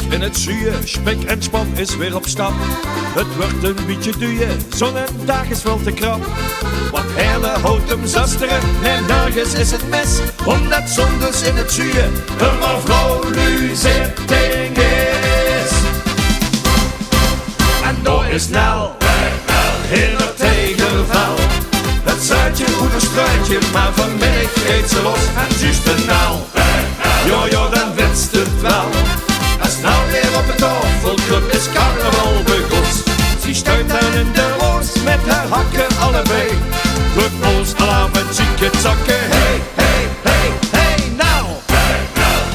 In het zuur, spek en span is weer op stap. Het wordt een beetje duur, zo'n dag is wel te krap. Want hele houdt hem zasteren, en nergens is het mis. Omdat zondags in het zuur een mevrouw zitting is. En door is Nel, in het tegenval. Het zuidje goed een struitje, maar vanmiddag geeft ze los. En juist de Nel, jojo dan winst het wel. Als nou weer op het tafelclub is carnaval begost. Ze stuit dan in de roos met haar hakken allebei. Club ons alarm zieke zakken. Hey, hey, hey, hey, nou.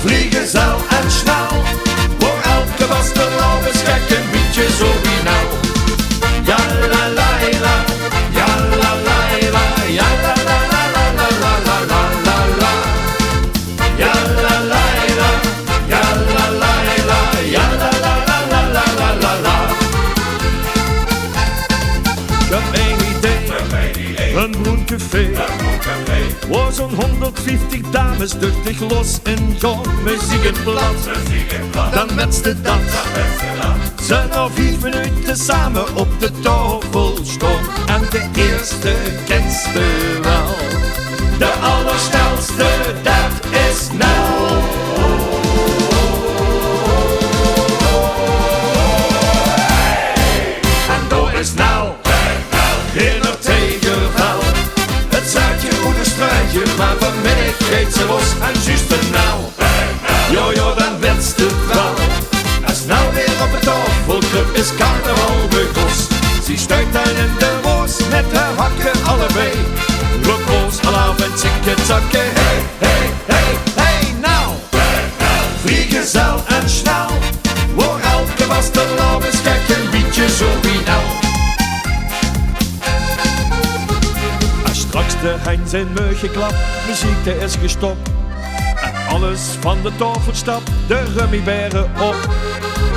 Vliegezel en snel. Voor elke vasteland is gek een beetje zo wie nou. Ja la la la, ja la la la, ja la la la la la la la la la. Ja la la la, ja la la. Ja la la la la la la la la. Ik heb een idee, een bloemcafé. Waar zo'n 150 dames duchtig los in gaan. Muziek in blad, dan met ze dat. Ze nog 5 minuten samen op de tafel staan. En de eerste kent ze wel. De allersnelste, dat is Nel. In het tegenval. Het zuidje goed een struitje, maar vanmiddag geeft ze los. En juist de Nel, jojo dan wenst het wel. Als nou weer op het tafelclub is carnaval begost. Ze stuit dan in de roos met haar hakken allebei. Rookroos, alarm en zakken. Hey, hey, hey, hey, nou. Vliegezel en snel. Voor elke vasteland is gek een beetje zo wie nou. Straks de hein zijn muug geklapt, muziek is gestopt. En alles van de tafel stapt, de rummiberen op.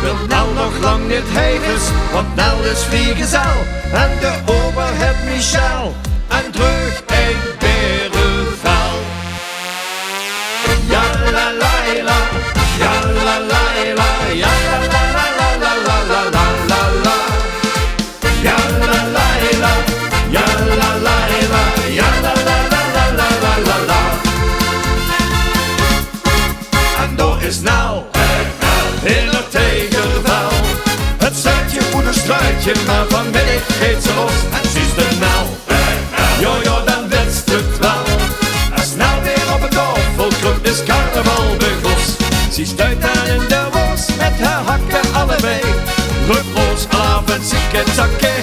Wil Nel nog lang niet hevens, want Nel is vliegezel. En de ober het Michel, en terug een berenvel. Ja la la la, ja la la la, ja la la la la la la la la la. Ja la la la, ja la la la. Ja la la la la la la la la. En door is Nel, in het tegenval. Het zuidje moet een struitje, maar vanmiddag geeft ze los. En juist de Nel, jojo dan wenst het wel. Als Nel weer op het tafelclub is carnaval begost. Ze stuit dan in de roos met haar hakken allebei. Rookroos, alarm en zieke zakken.